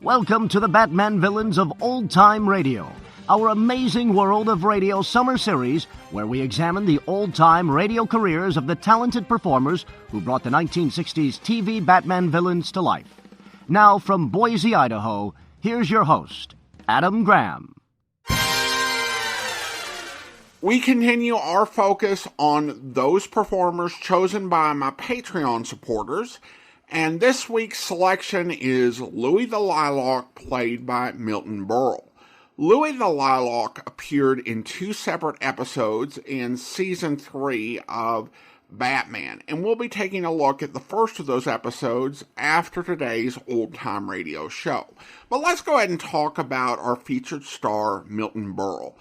Welcome to the Batman Villains of Old Time Radio, our amazing world of radio summer series where we examine the old-time radio careers of the talented performers who brought the 1960s TV Batman villains to life. Now from Boise, Idaho, here's your host, Adam Graham. We continue our focus on those performers chosen by my Patreon supporters, and this week's selection is Louie the Lilac, played by Milton Berle. Louie the Lilac appeared in 2 separate episodes in Season 3 of Batman, and we'll be taking a look at the first of those episodes after today's old-time radio show. But let's go ahead and talk about our featured star, Milton Berle.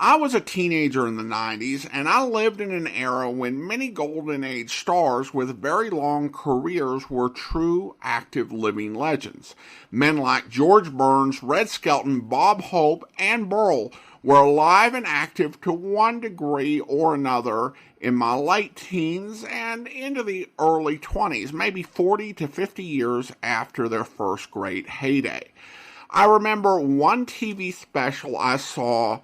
I was a teenager in the 90s, and I lived in an era when many Golden Age stars with very long careers were true, active, living legends. Men like George Burns, Red Skelton, Bob Hope, and Berle were alive and active to one degree or another in my late teens and into the early 20s, maybe 40 to 50 years after their first great heyday. I remember one TV special I saw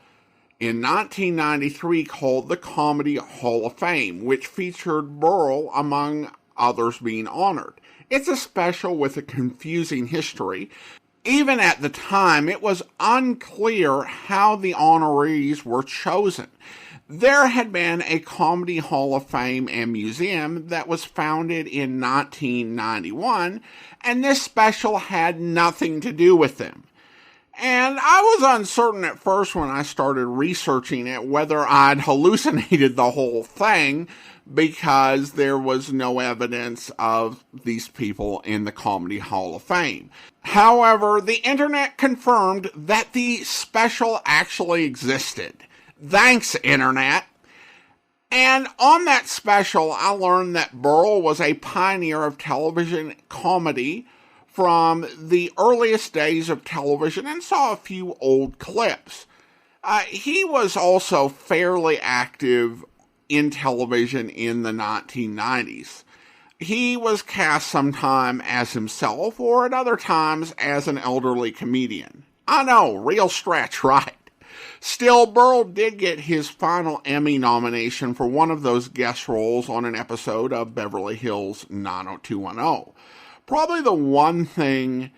in 1993 called the Comedy Hall of Fame, which featured Berle among others being honored. It's a special with a confusing history. Even at the time, it was unclear how the honorees were chosen. There had been a Comedy Hall of Fame and Museum that was founded in 1991, and this special had nothing to do with them. And I was uncertain at first when I started researching it whether I'd hallucinated the whole thing, because there was no evidence of these people in the Comedy Hall of Fame. However, the internet confirmed that the special actually existed. Thanks, internet. And on that special, I learned that Berle was a pioneer of television comedy from the earliest days of television, and saw a few old clips. He was also fairly active in television in the 1990s. He was cast sometime as himself, or at other times as an elderly comedian. I know, real stretch, right? Still, Berle did get his final Emmy nomination for one of those guest roles on an episode of Beverly Hills 90210. Probably the one thing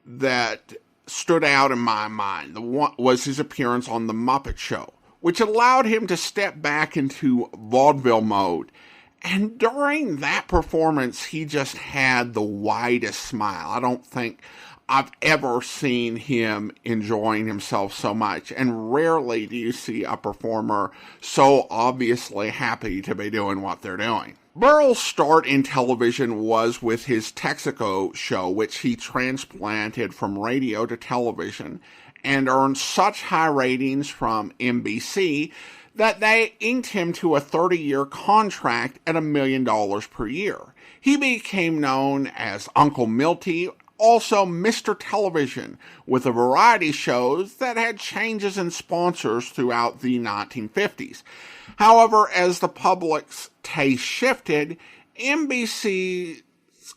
that stood out in my mind was his appearance on The Muppet Show, which allowed him to step back into vaudeville mode. And during that performance, he just had the widest smile. I don't think I've ever seen him enjoying himself so much, and rarely do you see a performer so obviously happy to be doing what they're doing. Berle's start in television was with his Texaco show, which he transplanted from radio to television, and earned such high ratings from NBC that they inked him to a 30-year contract at $1 million per year. He became known as Uncle Milty, also Mr. Television, with a variety of shows that had changes in sponsors throughout the 1950s. However, as the public's taste shifted, NBC's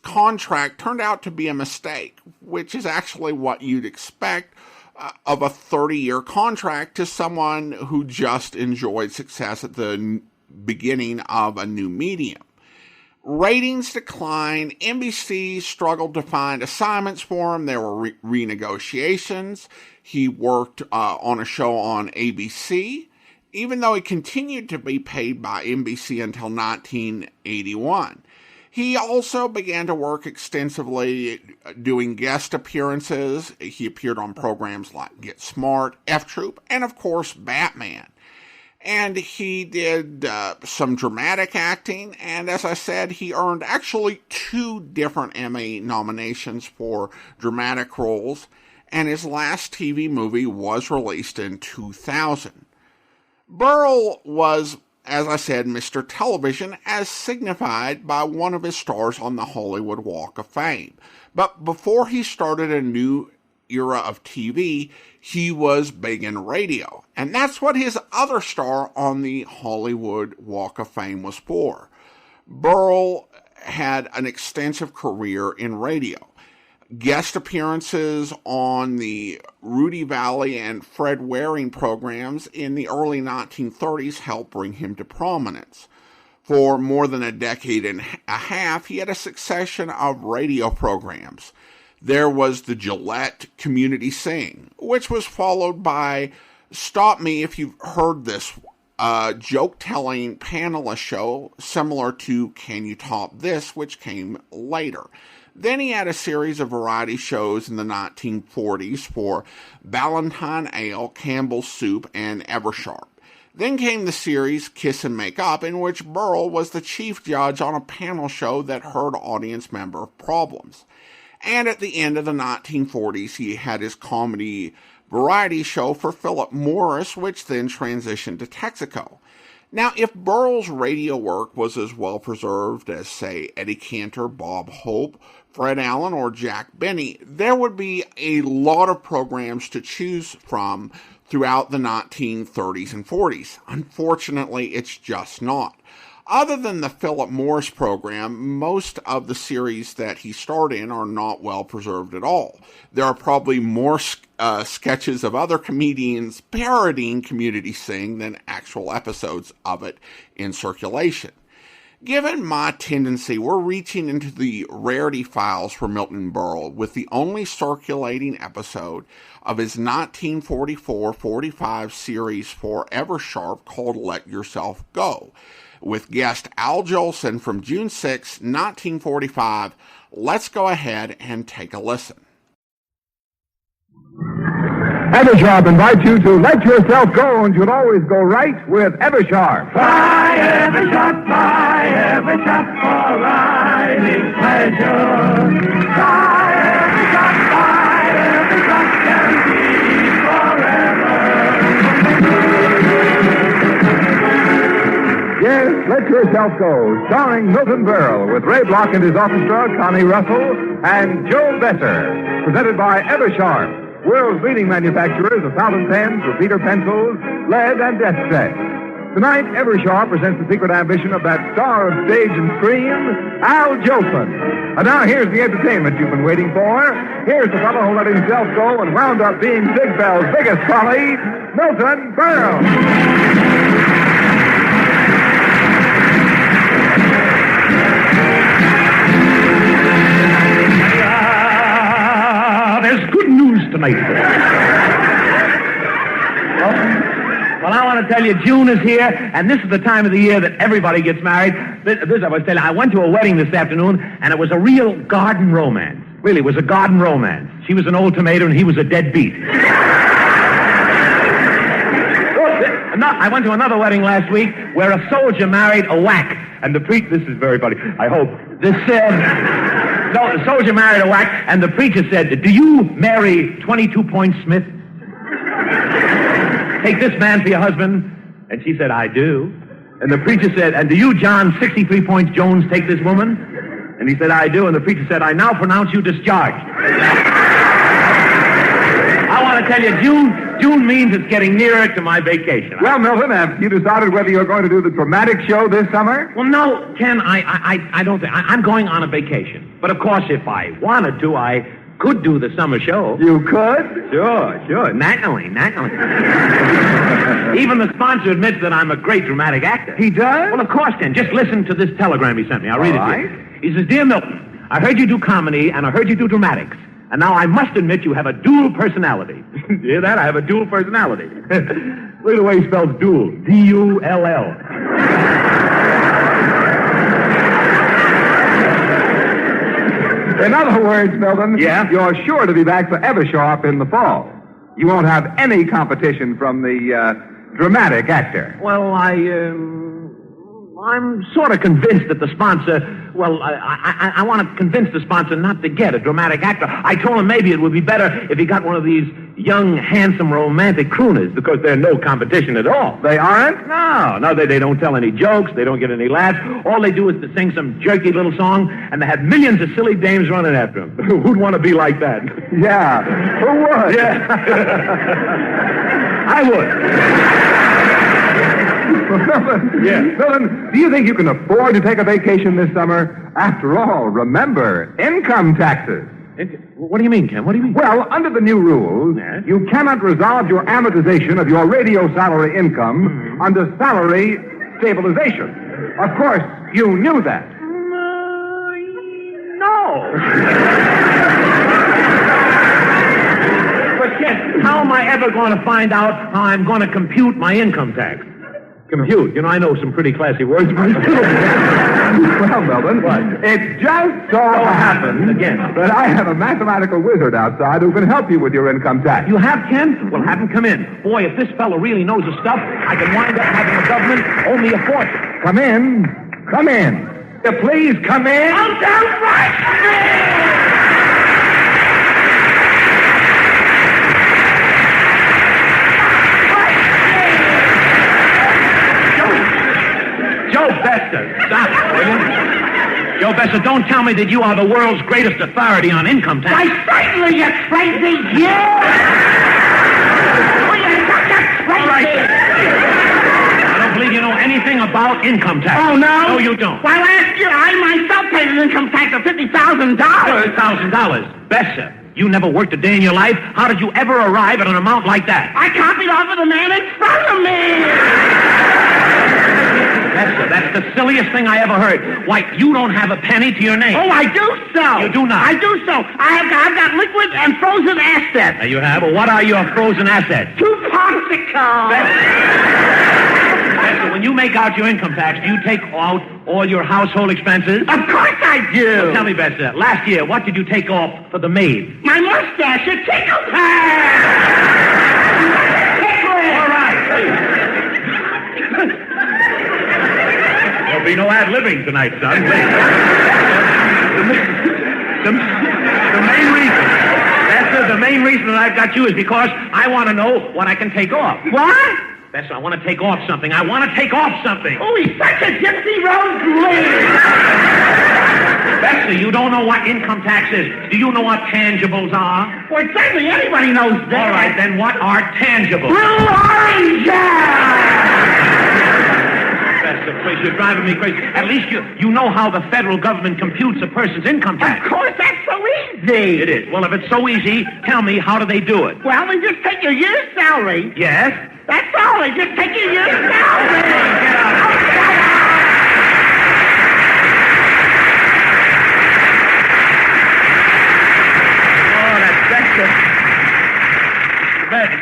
contract turned out to be a mistake, which is actually what you'd expect of a 30-year contract to someone who just enjoyed success at the beginning of a new medium. Ratings declined. NBC struggled to find assignments for him. There were renegotiations. He worked on a show on ABC, even though he continued to be paid by NBC until 1981. He also began to work extensively doing guest appearances. He appeared on programs like Get Smart, F Troop, and of course Batman. And he did some dramatic acting, and as I said, he earned actually 2 different Emmy nominations for dramatic roles, and his last TV movie was released in 2000. Berle was, as I said, Mr. Television, as signified by one of his stars on the Hollywood Walk of Fame. But before he started a new era of TV, he was big in radio. And that's what his other star on the Hollywood Walk of Fame was for. Berle had an extensive career in radio. Guest appearances on the Rudy Valley and Fred Waring programs in the early 1930s helped bring him to prominence. For more than a decade and a half, he had a succession of radio programs. There was the Gillette Community Sing, which was followed by Stop Me If You've Heard This, joke-telling panelist show similar to Can You Top This, which came later. Then he had a series of variety shows in the 1940s for Ballantine Ale, Campbell's Soup, and Eversharp. Then came the series Kiss and Make Up, in which Berle was the chief judge on a panel show that heard audience member problems. And at the end of the 1940s, he had his comedy variety show for Philip Morris, which then transitioned to Texaco. Now, if Berle's radio work was as well preserved as, say, Eddie Cantor, Bob Hope, Fred Allen, or Jack Benny, there would be a lot of programs to choose from throughout the 1930s and 40s. Unfortunately, it's just not. Other than the Philip Morris program, most of the series that he starred in are not well preserved at all. There are probably more sketches of other comedians parodying Community Sing than actual episodes of it in circulation. Given my tendency, we're reaching into the rarity files for Milton Berle with the only circulating episode of his 1944-45 series for Eversharp called Let Yourself Go, with guest Al Jolson from June 6, 1945. Let's go ahead and take a listen. Eversharp invites you to let yourself go, and you'll always go right with Eversharp. Buy Eversharp, buy Eversharp for riding pleasure. Buy Eversharp, guaranteed forever. Yes, Let Yourself Go, starring Milton Berle, with Ray Bloch and his orchestra, Connie Russell, and Joe Besser. Presented by Eversharp, world's leading manufacturers of fountain pens, repeater pencils, lead, and desk sets. Tonight, Eversharp presents the secret ambition of that star of stage and screen, Al Jolson. And now here's the entertainment you've been waiting for. Here's the fellow who let himself go and wound up being Big Bell's biggest folly, Milton Berle. There's good news tonight. Well, I want to tell you, June is here, and this is the time of the year that everybody gets married. This I was telling you, I went to a wedding this afternoon, and it was a real garden romance. Really, it was a garden romance. She was an old tomato, and he was a deadbeat. I went to another wedding last week where a soldier married a whack, and the preacher, this is very funny, I hope, this said, no, the soldier married a whack, and the preacher said, do you marry 22-Point Smith? Take this man for your husband. And she said, I do. And the preacher said, and do you, John 63-Point Jones, take this woman? And he said, I do. And the preacher said, I now pronounce you discharged. I want to tell you, June means it's getting nearer to my vacation. Well, Milton, have you decided whether you're going to do the dramatic show this summer? Well, no, Ken, I don't think. I'm going on a vacation. But, of course, if I wanted to, I could do the summer show. You could? Sure. Naturally. Even the sponsor admits that I'm a great dramatic actor. He does? Well, of course, Ken. Just listen to this telegram he sent me. I'll read it to you. He says, Dear Milton, I heard you do comedy, and I heard you do dramatics. And now I must admit you have a dual personality. You hear that? I have a dual personality. Look at the way he spells dual. D-U-L-L. In other words, Milton, yeah? You're sure to be back for Eversharp in the fall. You won't have any competition from the dramatic actor. Well, I'm sort of convinced that the sponsor, well, I want to convince the sponsor not to get a dramatic actor. I told him maybe it would be better if he got one of these young, handsome, romantic crooners, because they're no competition at all. They aren't? No, they don't tell any jokes, they don't get any laughs. All they do is to sing some jerky little song, and they have millions of silly dames running after them. Who'd want to be like that? Yeah, who would? Yeah. I would. Milton, do you think you can afford to take a vacation this summer? After all, remember, income taxes. What do you mean, Ken? What do you mean? Well, under the new rules, Yes? you cannot resolve your amortization of your radio salary income under salary stabilization. Of course, you knew that. No. But, Ken, how am I ever going to find out how I'm going to compute my income tax? Compute. You know, I know some pretty classy words, but Well, Milton, it just so happens again that I have a mathematical wizard outside who can help you with your income tax. You have, Ken? Well, have him come in. Boy, if this fellow really knows his stuff, I can wind up having the government owe me a fortune. Come in. Come in. Please come in. I'm downright Joe Bester, stop it, will you? Joe Bester, don't tell me that you are the world's greatest authority on income tax. Why, certainly, you crazy Jew! Well, you're such a crazy... All right. I don't believe you know anything about income tax. Oh, no? No, you don't. Why, last year I myself paid an income tax of $50,000. $1,000. Bester, you never worked a day in your life. How did you ever arrive at an amount like that? I copied off of the man in front of me. Bester, that's the silliest thing I ever heard. Why, you don't have a penny to your name. Oh, I do so. You do not. I do so. I've got liquid and frozen assets. Now, you have? Well, what are your frozen assets? 2 popsicles. Bester, when you make out your income tax, do you take out all your household expenses? Of course I do. Well, tell me, Bester, last year, what did you take off for the maid? My mustache, it tickles her. All right. There'll be no ad-libbing tonight, son. The main reason, Bester, the main reason that I've got you is because I want to know what I can take off. What? Bester, I want to take off something. I want to take off something. Oh, he's such a gypsy rose lady. Bester, you don't know what income tax is. Do you know what tangibles are? Well, certainly anybody knows that. All right, then what are tangibles? Blue oranges. Bester, please, you're driving me crazy. At least you know how the federal government computes a person's income tax. Of course, that's so easy. It is. Well, if it's so easy, tell me, how do they do it? Well, they just take your year's salary. Yes? That's all. They just take your year's salary. Get out.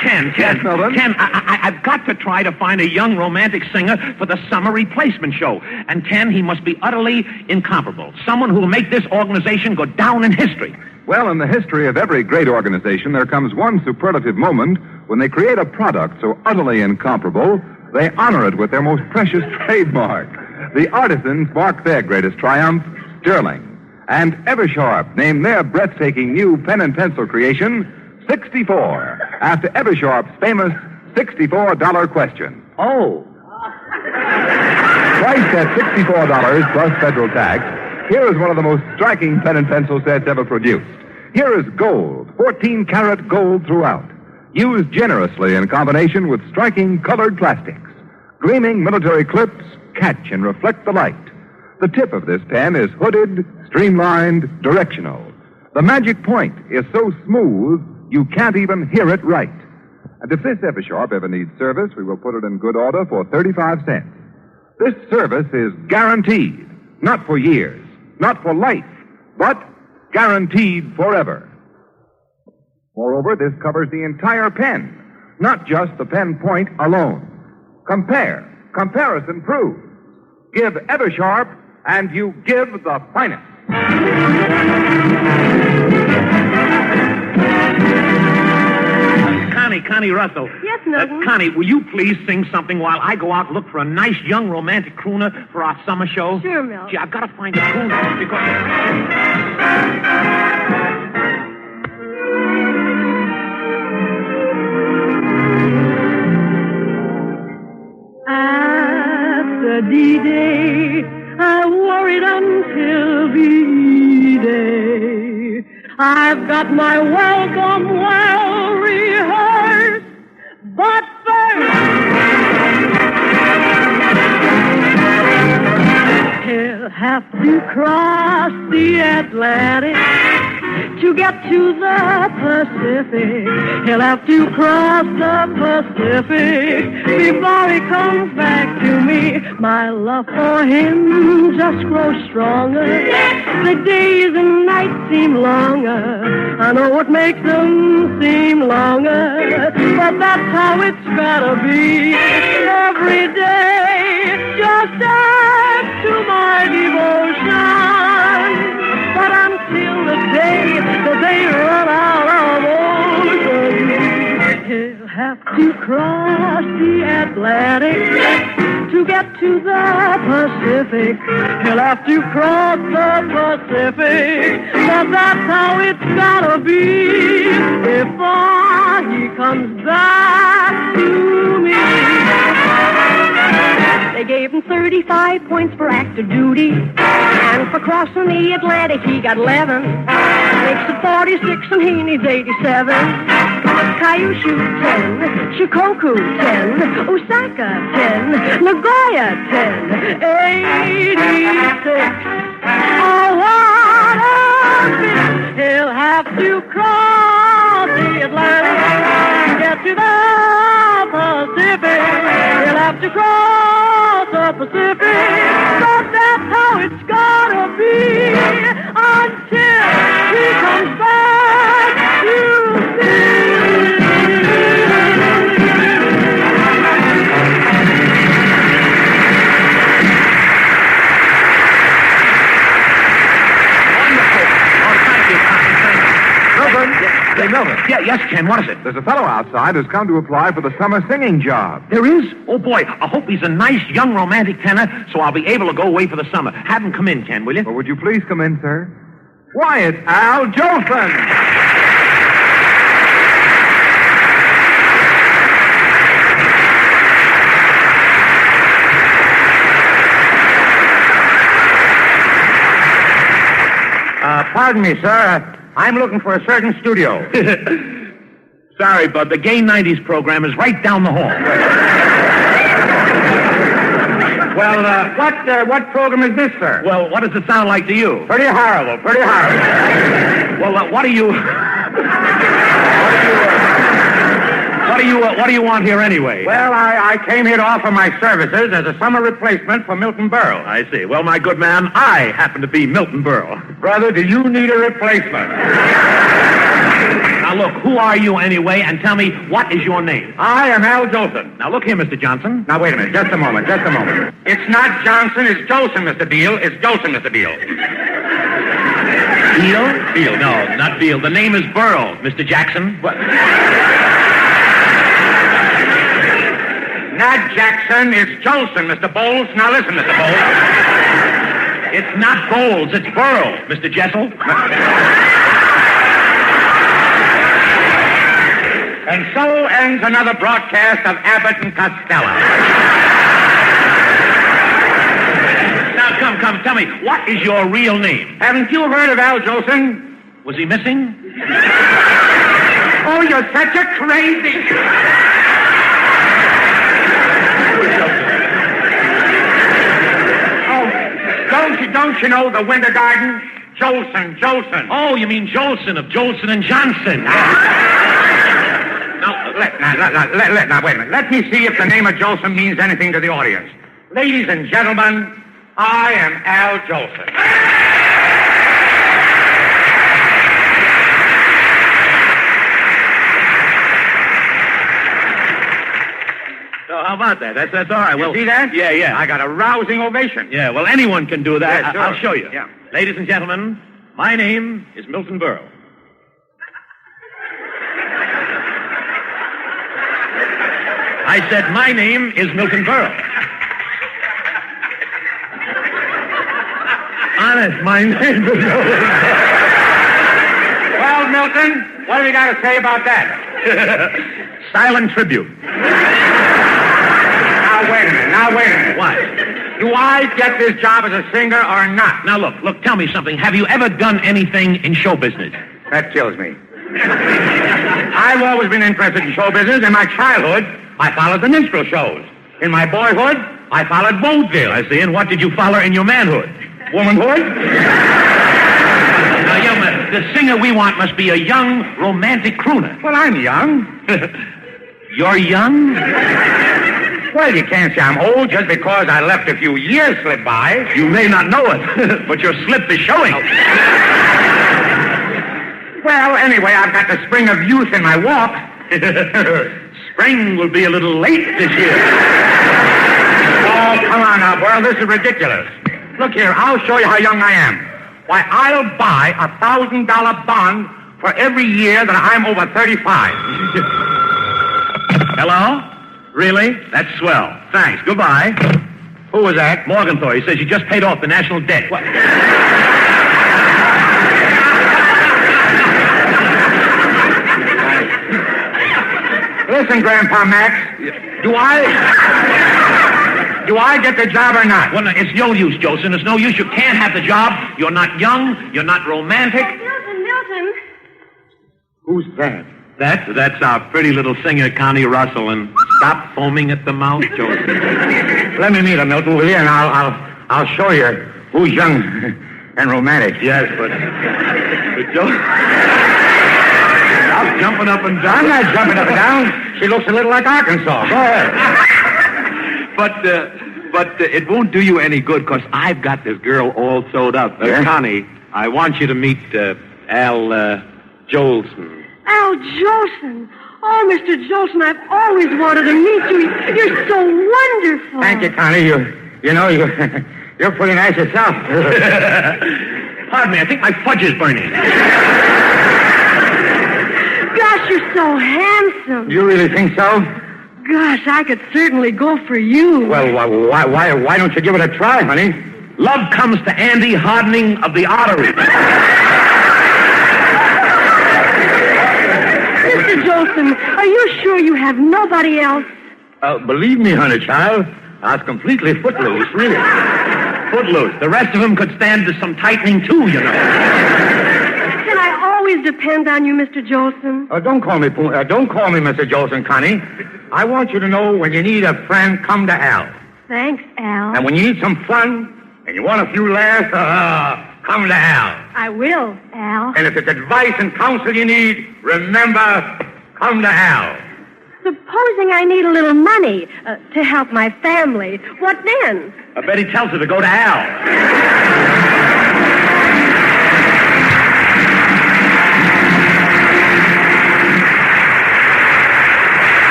Ken, Yes, Milton? Ken, I've got to try to find a young romantic singer for the summer replacement show. And Ken, he must be utterly incomparable. Someone who will make this organization go down in history. Well, in the history of every great organization, there comes one superlative moment when they create a product so utterly incomparable, they honor it with their most precious trademark. The artisans mark their greatest triumph, Sterling. And Eversharp named their breathtaking new pen and pencil creation 64, after Eversharp's famous $64 question. Oh. Priced at $64 plus federal tax, here is one of the most striking pen and pencil sets ever produced. Here is gold, 14-karat gold throughout, used generously in combination with striking colored plastics. Gleaming military clips catch and reflect the light. The tip of this pen is hooded, streamlined, directional. The magic point is so smooth, you can't even hear it right. And if this Eversharp ever needs service, we will put it in good order for 35 cents. This service is guaranteed, not for years, not for life, but guaranteed forever. Moreover, this covers the entire pen, not just the pen point alone. Compare. Comparison proves. Give Eversharp, and you give the finest. Connie Russell. Yes, Milton? Connie, will you please sing something while I go out and look for a nice young romantic crooner for our summer show? Sure, Milton. Gee, I've got to find a crooner because... After D-Day, I worried until V-Day. I've got my welcome well rehearsed, but first he'll have to cross the Atlantic to To get to the Pacific, he'll have to cross the Pacific before he comes back to me. My love for him just grows stronger. The days and nights seem longer. I know what makes them seem longer, but that's how it's gotta be. Every day just adds to my devotion. But until the day that they run out of ocean, he'll have to cross the Atlantic to get to the Pacific. He'll have to cross the Pacific, but that's how it's gotta be before he comes back to me. They gave him 35 points for active duty, and for crossing the Atlantic he got 11. Makes it 46 and he needs 87. Kyushu 10, Shikoku 10, Osaka 10, Nagoya 10, 86. Oh, what a bit. He'll have to cross the Atlantic to get to the Pacific. He'll have to cross the Pacific, but that's how it's gotta be until he comes back to me. Hey, Milton. Yeah, yes, Ken, what is it? There's a fellow outside who's come to apply for the summer singing job. There is? Oh, boy, I hope he's a nice, young, romantic tenor, so I'll be able to go away for the summer. Have him come in, Ken, will you? Well, would you please come in, sir? Why, it's Al Jolson! Pardon me, sir. I'm looking for a certain studio. Sorry, Bud. The Gay 90s program is right down the hall. Well, what program is this, sir? Well, what does it sound like to you? Pretty horrible, pretty horrible. Well, what do you want here anyway? Well, I came here to offer my services as a summer replacement for Milton Berle. I see. Well, my good man, I happen to be Milton Berle. Brother, do you need a replacement? Now, look, who are you anyway, and tell me, what is your name? I am Al Jolson. Now, look here, Mr. Johnson. Now, wait a minute. Just a moment. It's not Johnson, it's Jolson, Mr. Beale. It's Jolson, Mr. Beale. Beale? Beale, no, not Beale. The name is Berle, Mr. Jackson. What? Not Jackson, it's Jolson, Mr. Bowles. Now, listen, Mr. Bowles. It's not Bowles, it's Berle, Mr. Jessel. And so ends another broadcast of Abbott and Costello. Now, come, tell me, what is your real name? Haven't you heard of Al Jolson? Was he missing? Oh, you're such a crazy... Don't you know the Winter Garden? Jolson. Oh, you mean Jolson of Jolson and Johnson. Now, wait a minute. Let me see if the name of Jolson means anything to the audience. Ladies and gentlemen, I am Al Jolson. So how about that? That's all right. Well, see that? Yeah. I got a rousing ovation. Yeah, well, anyone can do that. Yeah, sure. I'll show you. Yeah. Ladies and gentlemen, my name is Milton Berle. I said my name is Milton Berle. Honest, my name is Milton Berle. Well, Milton, what have you got to say about that? Silent tribute. Now, wait a minute. What? Do I get this job as a singer or not? Now, look, tell me something. Have you ever done anything in show business? That kills me. I've always been interested in show business. In my childhood, I followed the minstrel shows. In my boyhood, I followed Vaudeville. I see. And what did you follow in your manhood? Womanhood? Now, young man, The singer we want must be a young, romantic crooner. Well, I'm young. You're young? Well, you can't say I'm old just because I left a few years slip by. You may not know it, but your slip is showing. Well, anyway, I've got the spring of youth in my walk. Spring will be a little late this year. Oh, come on now, Berle. This is ridiculous. Look here, I'll show you how young I am. Why, I'll buy a $1,000 bond for every year that I'm over 35. Hello? Really? That's swell. Thanks. Goodbye. Who was that? Morgenthau. He says you just paid off the national debt. What? Listen, Grandpa Max, do I get the job or not? Well, no, it's no use, Jolson. It's no use. You can't have the job. You're not young. You're not romantic. Milton. Who's that? That's our pretty little singer, Connie Russell. And stop foaming at the mouth, Jolson. Let me meet her, Milton, will you? And I'll show you who's young and romantic. Yes, but Jolson... Stop jumping up and down. I'm not jumping up and down. She looks a little like Arkansas. Go ahead. But it won't do you any good, because I've got this girl all sewed up. Yeah? Connie, I want you to meet Al Jolson. Al Jolson. Oh, Mr. Jolson, I've always wanted to meet you. You're so wonderful. Thank you, Connie. You're pretty nice yourself. Pardon me, I think my fudge is burning. Gosh, you're so handsome. You really think so? Gosh, I could certainly go for you. Well, why don't you give it a try, honey? Love comes to Andy hardening of the arteries. Mr. Jolson, are you sure you have nobody else? Believe me, honey child, I was completely footloose, really. Footloose. The rest of them could stand to some tightening, too, you know. Can I always depend on you, Mr. Jolson? Don't call me Mr. Jolson, Connie. I want you to know when you need a friend, come to Al. Thanks, Al. And when you need some fun and you want a few laughs, come to Al. I will, Al. And if it's advice and counsel you need, remember, come to Al. Supposing I need a little money to help my family, what then? I bet he tells her to go to Al.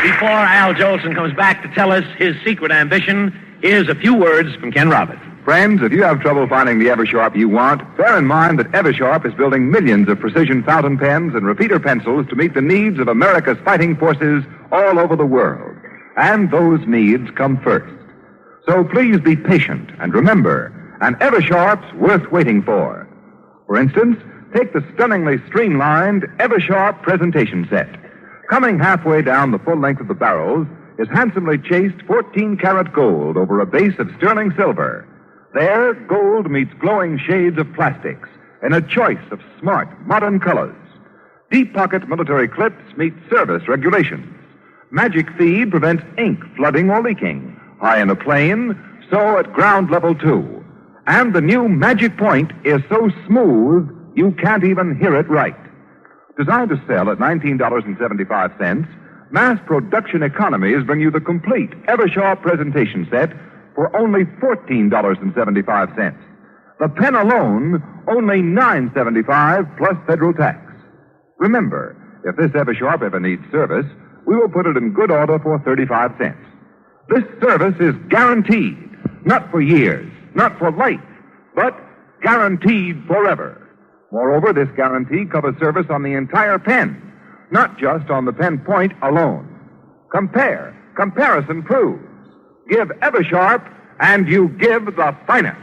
Before Al Jolson comes back to tell us his secret ambition, here's a few words from Ken Roberts. Friends, if you have trouble finding the Eversharp you want, bear in mind that Eversharp is building millions of precision fountain pens and repeater pencils to meet the needs of America's fighting forces all over the world. And those needs come first. So please be patient and remember, an Eversharp's worth waiting for. For instance, take the stunningly streamlined Eversharp presentation set. Coming halfway down the full length of the barrels is handsomely chased 14-karat gold over a base of sterling silver. There, gold meets glowing shades of plastics in a choice of smart, modern colors. Deep pocket military clips meet service regulations. Magic feed prevents ink flooding or leaking. High in a plane, so at ground level too. And the new Magic Point is so smooth you can't even hear it right. Designed to sell at $19.75, mass production economies bring you the complete Eversharp presentation set for only $14.75. The pen alone, only $9.75 plus federal tax. Remember, if this Eversharp ever needs service, we will put it in good order for 35 cents. This service is guaranteed, not for years, not for life, but guaranteed forever. Moreover, this guarantee covers service on the entire pen, not just on the pen point alone. Compare. Comparison proves. Give Eversharp, and you give the finest.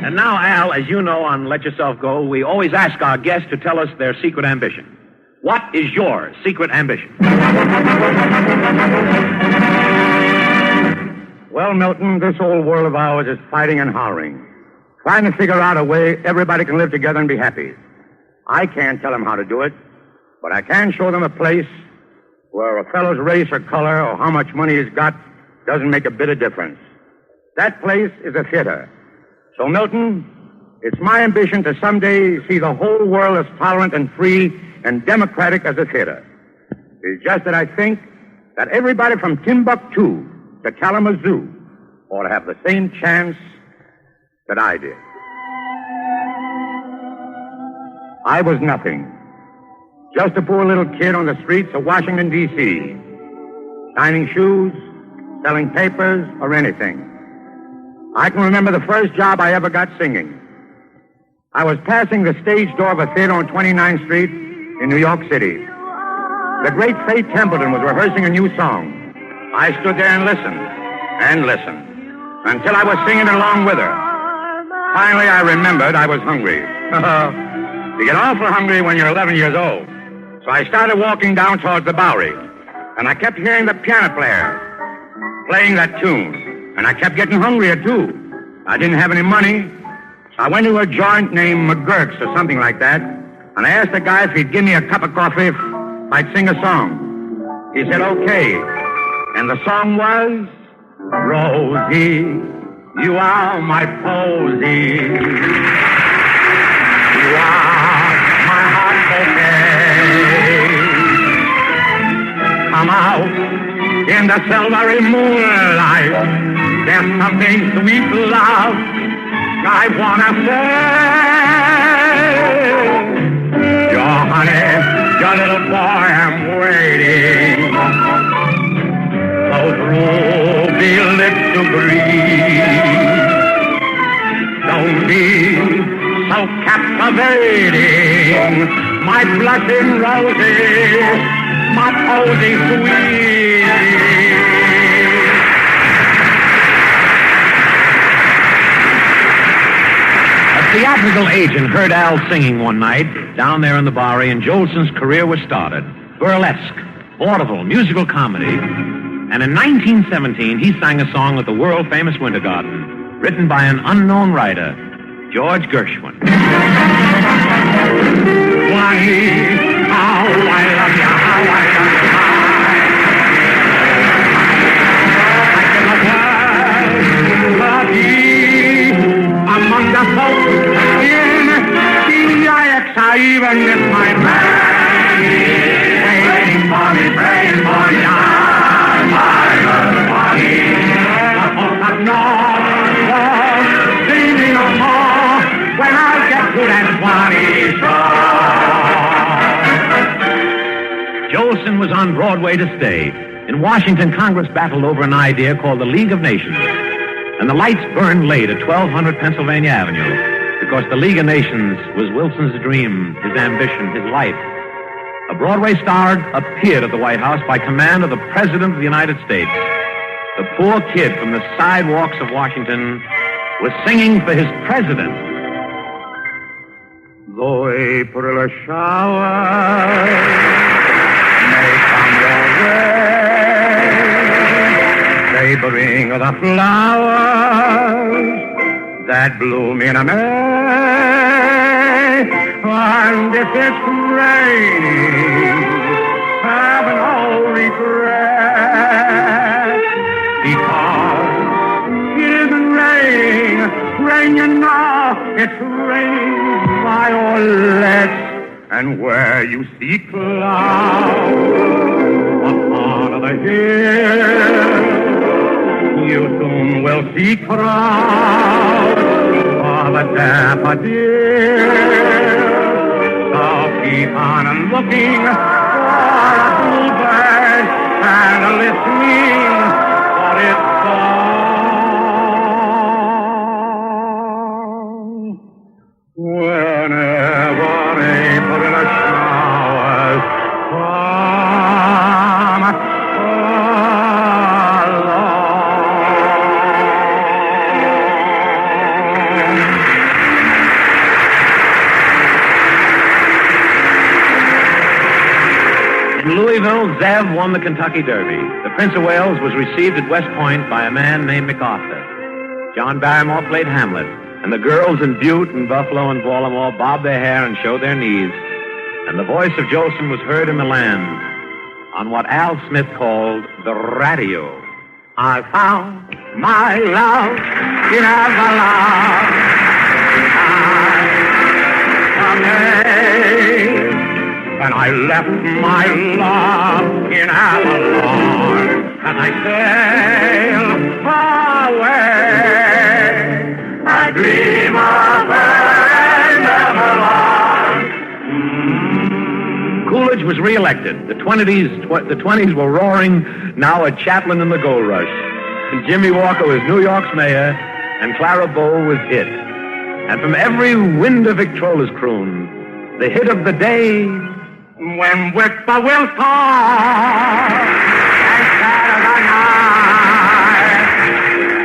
And now, Al, as you know on Let Yourself Go, we always ask our guests to tell us their secret ambition. What is your secret ambition? Well, Milton, this old world of ours is fighting and hollering, trying to figure out a way everybody can live together and be happy. I can't tell them how to do it, but I can show them a place where a fellow's race or color or how much money he's got doesn't make a bit of difference. That place is a theater. So, Milton, it's my ambition to someday see the whole world as tolerant and free and democratic as a theater. It's just that I think that everybody from Timbuktu to Kalamazoo ought to have the same chance that I did. I was nothing. Just a poor little kid on the streets of Washington, D.C., shining shoes, selling papers, or anything. I can remember the first job I ever got singing. I was passing the stage door of a theater on 29th Street in New York City. The great Faye Templeton was rehearsing a new song. I stood there and listened, until I was singing along with her. Finally, I remembered I was hungry. You get awful hungry when you're 11 years old. So I started walking down towards the Bowery, and I kept hearing the piano player playing that tune, and I kept getting hungrier, too. I didn't have any money, so I went to a joint named McGurk's or something like that, and I asked the guy if he'd give me a cup of coffee if I'd sing a song. He said, okay. And the song was, Rosie, you are my posy. You are my heart bouquet. Come out in the silvery moonlight. There's something sweet, love, I wanna say. Your honey, your little boy, I'm waiting. Those ruby lips to breathe. Don't be so captivating, my blushing roses, my posy sweet. A theatrical agent heard Al singing one night down there in the Bowery, and Jolson's career was started. Burlesque, vaudeville, musical comedy. And in 1917, he sang a song at the world-famous Winter Garden, written by an unknown writer, George Gershwin. Swanee, how I love you, how I love you, among the folks in CIX, I even miss my man. Praying for me, my little body. The folks up north won't see me no more when I get to that Swanee shore. Jolson was on Broadway to stay. In Washington, Congress battled over an idea called the League of Nations. And the lights burned late at 1200 Pennsylvania Avenue because the League of Nations was Wilson's dream, his ambition, his life. A Broadway star appeared at the White House by command of the President of the United States. The poor kid from the sidewalks of Washington was singing for his president. Though April showers may come your way, they bring the flowers that bloom in a May. And if it's raining, have no regret, because it isn't rain, you know, it's rain violets. And where you see clouds upon the hill, you soon will see crowds of a daffodil. So keep on looking for a bluebird and listening for its song. Whenever April showers come along. In Louisville, Zev won the Kentucky Derby. The Prince of Wales was received at West Point by a man named MacArthur. John Barrymore played Hamlet, and the girls in Butte and Buffalo and Baltimore bobbed their hair and showed their knees. And the voice of Jolson was heard in the land. on what Al Smith called the radio. I found my love in Avalon. And I left my love in Avalon, and I sailed far away. I dream of her and Avalon. Coolidge was reelected. The 20s were roaring now at Chaplin and the Gold Rush. And Jimmy Walker was New York's mayor, and Clara Bow was it. And from every wind of Victrola's croon, the hit of the day, when with the will talk and Saturday night,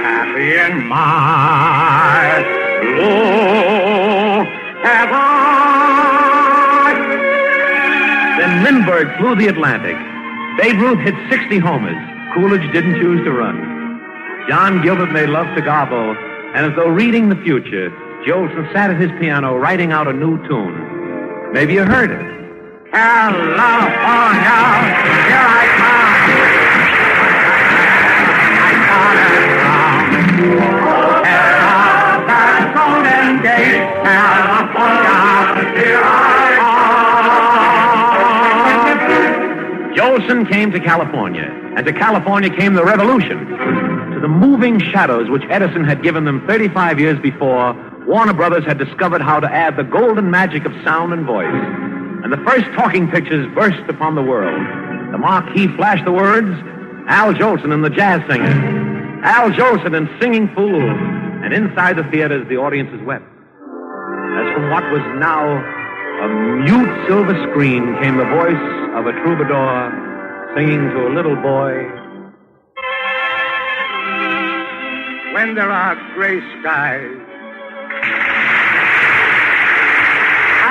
happy in my blue heaven. Then Lindbergh flew the Atlantic. Babe Ruth hit 60 homers. Coolidge didn't choose to run. John Gilbert made love to Garbo, and as though reading the future, Jolson sat at his piano writing out a new tune. Maybe you heard it. California, here I come. I started from that golden gate. California, here I come. Jolson came to California, and to California came the revolution. To the moving shadows which Edison had given them 35 years before, Warner Brothers had discovered how to add the golden magic of sound and voice. And the first talking pictures burst upon the world. The marquee flashed the words, Al Jolson and the Jazz Singer. Al Jolson and Singing Fool. And inside the theaters, the audiences wept. As from what was now a mute silver screen came the voice of a troubadour singing to a little boy. When there are gray skies, I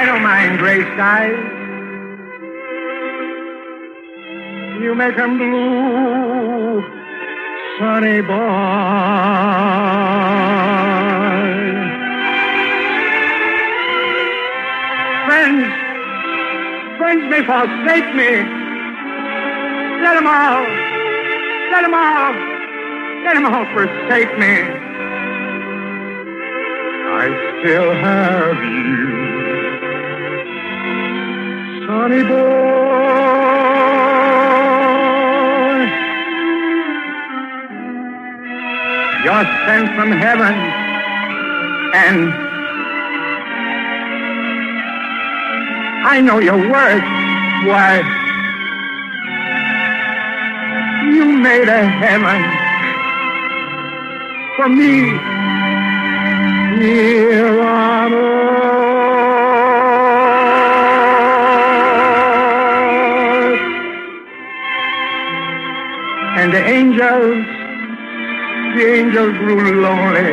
don't mind gray skies. You make 'em blue, sunny boy. Friends may forsake me. Let 'em all forsake me. I still have you, sunny boy. You're sent from heaven, and I know your worth. Why, you made a heaven for me here on earth. And the angels grew lonely.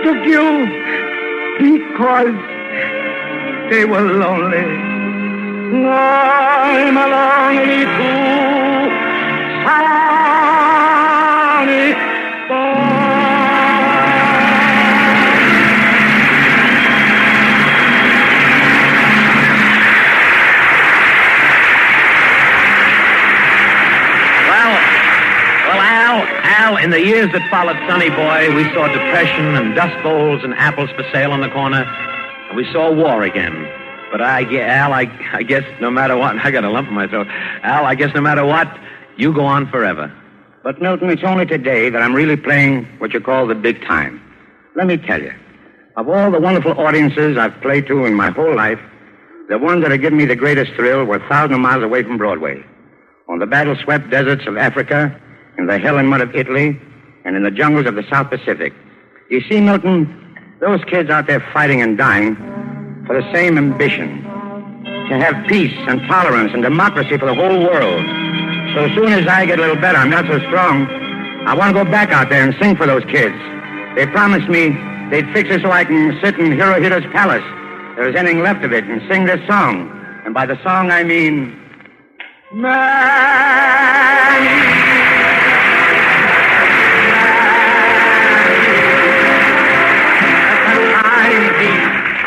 Took you because they were lonely. I'm a lonely too, sunny boy. Al, in the years that followed Sonny Boy, we saw depression and dust bowls and apples for sale on the corner, and we saw war again. But I guess no matter what, I got a lump in my throat. Al, I guess no matter what, you go on forever. But, Milton, it's only today that I'm really playing what you call the big time. Let me tell you, of all the wonderful audiences I've played to in my whole life, the ones that have given me the greatest thrill were thousands of miles away from Broadway. On the battle-swept deserts of Africa, in the hell and mud of Italy, and in the jungles of the South Pacific. You see, Milton, those kids out there fighting and dying for the same ambition, to have peace and tolerance and democracy for the whole world. So as soon as I get a little better, I'm not so strong, I want to go back out there and sing for those kids. They promised me they'd fix it so I can sit in Hirohito's palace, if there's anything left of it, and sing this song. And by the song, I mean... Man!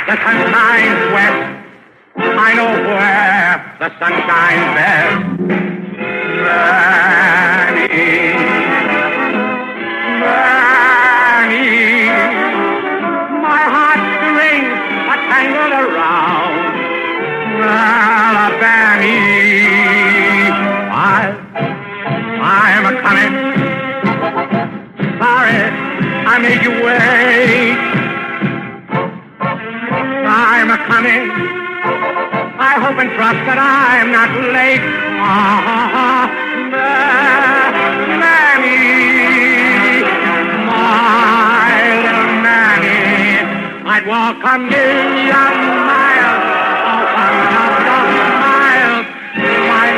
The sunshine west, I know where the sun shines best. Granny, Granny, my heartstrings are tangled around Alabama. I'm a coming. Sorry, I made you wait. I'm a coming. I hope and trust that I'm not late. Mammy, my little Mammy, I'd walk a million miles, oh, 1,000 miles, my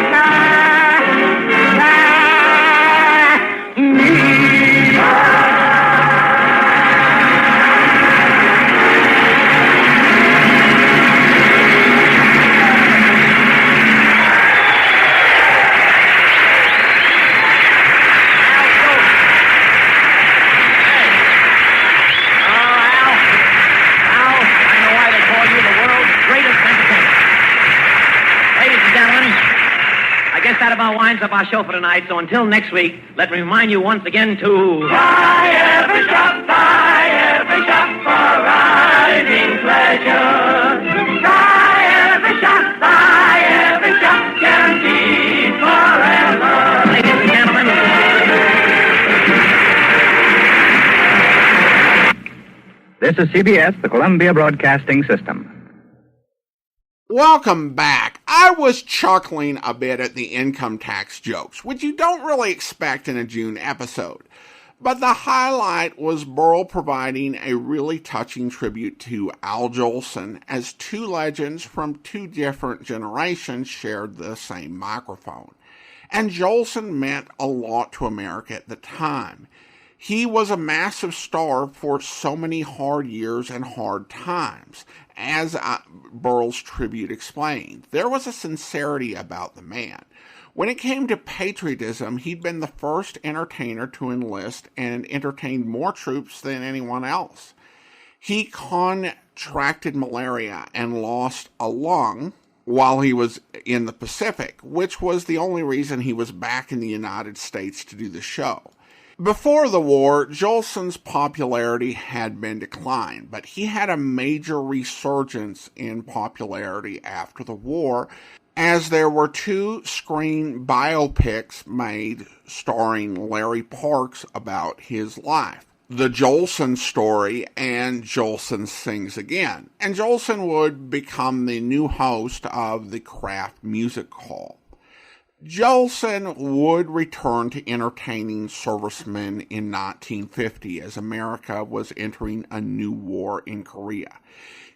That about winds up our show for tonight, so until next week, let me remind you once again to... Buy every shop for riding pleasure. Buy every shop, guaranteed forever. Ladies and gentlemen... This is CBS, the Columbia Broadcasting System. Welcome back. I was chuckling a bit at the income tax jokes, which you don't really expect in a June episode. But the highlight was Berle providing a really touching tribute to Al Jolson, as two legends from two different generations shared the same microphone. And Jolson meant a lot to America at the time. He was a massive star for so many hard years and hard times. As Berle's tribute explained, there was a sincerity about the man. When it came to patriotism, he'd been the first entertainer to enlist and entertained more troops than anyone else. He contracted malaria and lost a lung while he was in the Pacific, which was the only reason he was back in the United States to do the show. Before the war, Jolson's popularity had been declined, but he had a major resurgence in popularity after the war, as there were two screen biopics made starring Larry Parks about his life. The Jolson Story and Jolson Sings Again. And Jolson would become the new host of the Kraft Music Hall. Jolson would return to entertaining servicemen in 1950 as America was entering a new war in Korea.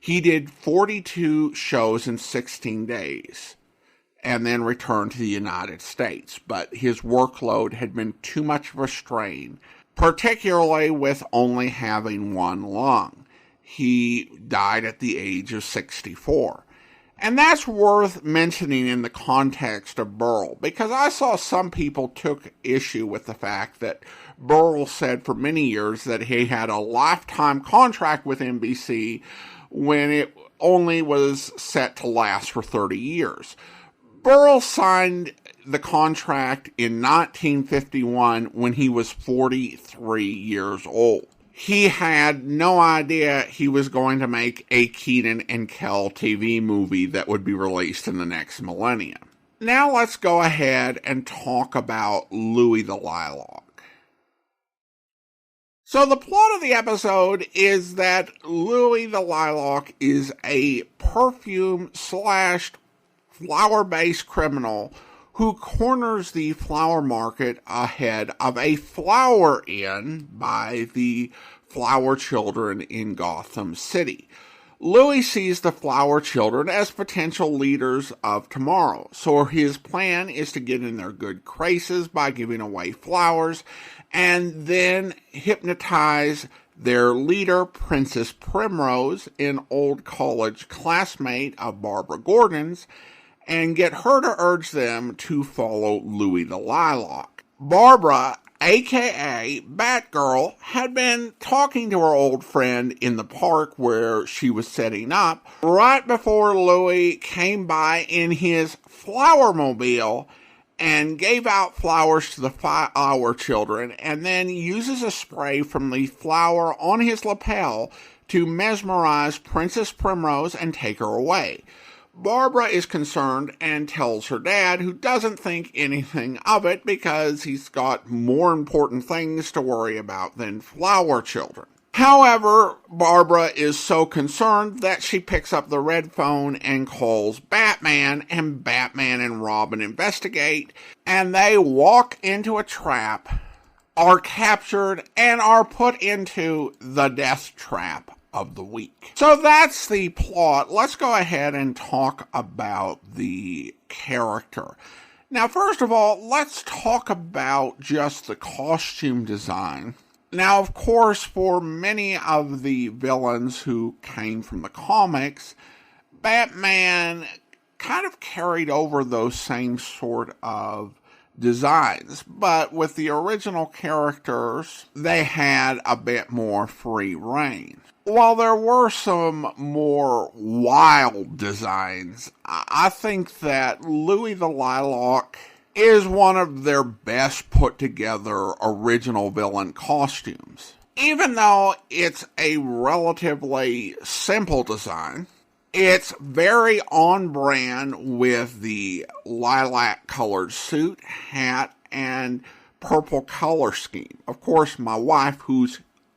He did 42 shows in 16 days and then returned to the United States, but his workload had been too much of a strain, particularly with only having one lung. He died at the age of 64. And that's worth mentioning in the context of Berle, because I saw some people took issue with the fact that Berle said for many years that he had a lifetime contract with NBC when it only was set to last for 30 years. Berle signed the contract in 1951 when he was 43 years old. He had no idea he was going to make a Keaton and Kel TV movie that would be released in the next millennium. Now let's go ahead and talk about Louie the Lilac. So the plot of the episode is that Louie the Lilac is a perfume/flower-based criminal who corners the flower market ahead of a flower inn by the flower children in Gotham City. Louie sees the flower children as potential leaders of tomorrow, so his plan is to get in their good graces by giving away flowers and then hypnotize their leader, Princess Primrose, an old college classmate of Barbara Gordon's, and get her to urge them to follow Louie the Lilac. Barbara, a.k.a. Batgirl, had been talking to her old friend in the park where she was setting up right before Louie came by in his flower-mobile and gave out flowers to the flower children, and then uses a spray from the flower on his lapel to mesmerize Princess Primrose and take her away. Barbara is concerned and tells her dad, who doesn't think anything of it because he's got more important things to worry about than flower children. However, Barbara is so concerned that she picks up the red phone and calls Batman, and Batman and Robin investigate, and they walk into a trap, are captured, and are put into the death trap of the week. So that's the plot. Let's go ahead and talk about the character. Now, first of all, let's talk about just the costume design. Now, of course, for many of the villains who came from the comics, Batman kind of carried over those same sort of designs, but with the original characters, they had a bit more free reign. While there were some more wild designs, I think that Louie the Lilac is one of their best put together original villain costumes. Even though it's a relatively simple design, it's very on brand with the lilac colored suit, hat, and purple color scheme. Of course, my wife, who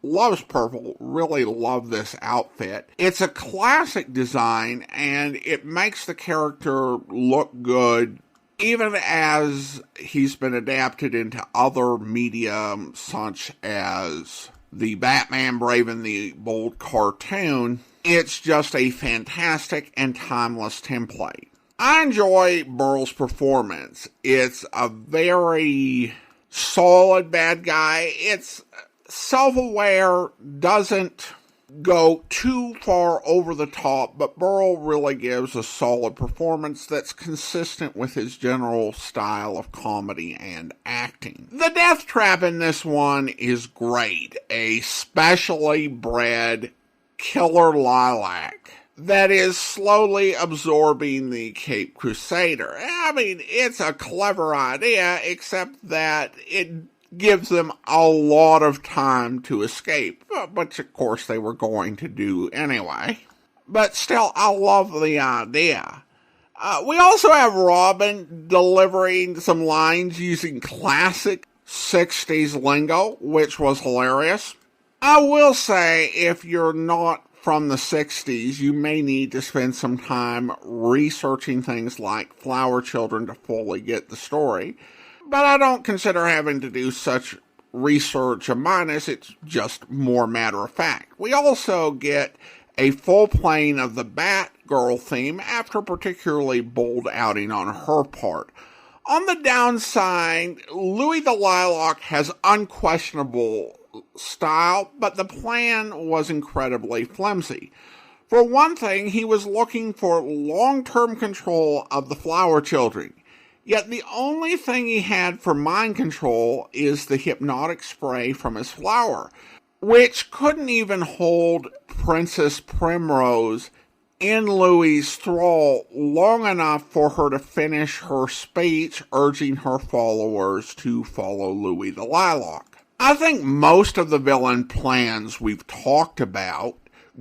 loves purple, really loved this outfit. It's a classic design, and it makes the character look good even as he's been adapted into other media such as the Batman Brave and the Bold cartoon. It's just a fantastic and timeless template. I enjoy Berle's performance. It's a very solid bad guy. It's self-aware, doesn't go too far over the top, but Berle really gives a solid performance that's consistent with his general style of comedy and acting. The death trap in this one is great. A specially bred killer lilac that is slowly absorbing the Cape Crusader. I mean, it's a clever idea, except that it gives them a lot of time to escape, which of course they were going to do anyway. But still, I love the idea. We also have Robin delivering some lines using classic 60s lingo, which was hilarious. I will say, if you're not from the 60s, you may need to spend some time researching things like Flower Children to fully get the story. But I don't consider having to do such research a minus. It's just more matter of fact. We also get a full playing of the Batgirl theme after a particularly bold outing on her part. On the downside, Louie the Lilac has unquestionable style, but the plan was incredibly flimsy. For one thing, he was looking for long-term control of the Flower Children. Yet the only thing he had for mind control is the hypnotic spray from his flower, which couldn't even hold Princess Primrose in Louie's thrall long enough for her to finish her speech urging her followers to follow Louie the Lilac. I think most of the villain plans we've talked about,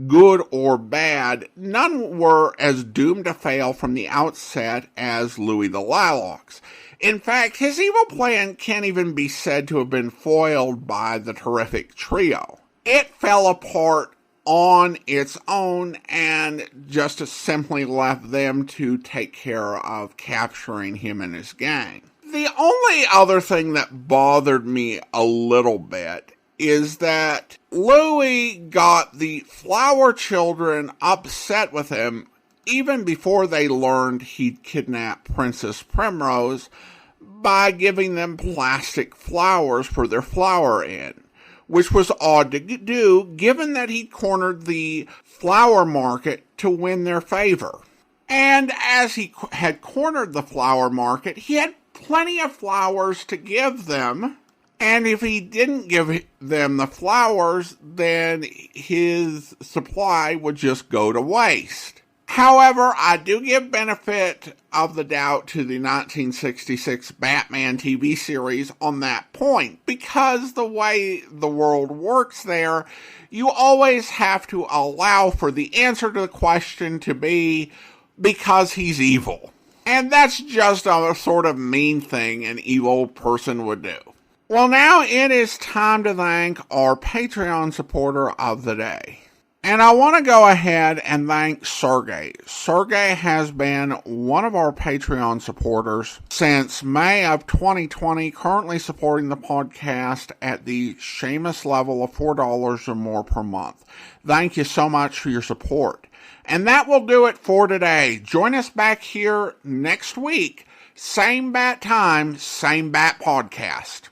good or bad, none were as doomed to fail from the outset as Louie the Lilac's. In fact, his evil plan can't even be said to have been foiled by the terrific trio. It fell apart on its own and just simply left them to take care of capturing him and his gang. The only other thing that bothered me a little bit is that Louie got the Flower Children upset with him even before they learned he'd kidnapped Princess Primrose by giving them plastic flowers for their flower in, which was odd to do given that he'd cornered the flower market to win their favor. And as he had cornered the flower market, he had plenty of flowers to give them. And if he didn't give them the flowers, then his supply would just go to waste. However, I do give benefit of the doubt to the 1966 Batman TV series on that point, because the way the world works there, you always have to allow for the answer to the question to be because he's evil. And that's just a sort of mean thing an evil person would do. Well, now it is time to thank our Patreon supporter of the day. And I want to go ahead and thank Sergey. Sergey has been one of our Patreon supporters since May of 2020, currently supporting the podcast at the Seamus level of $4 or more per month. Thank you so much for your support. And that will do it for today. Join us back here next week. Same bat time, same bat podcast.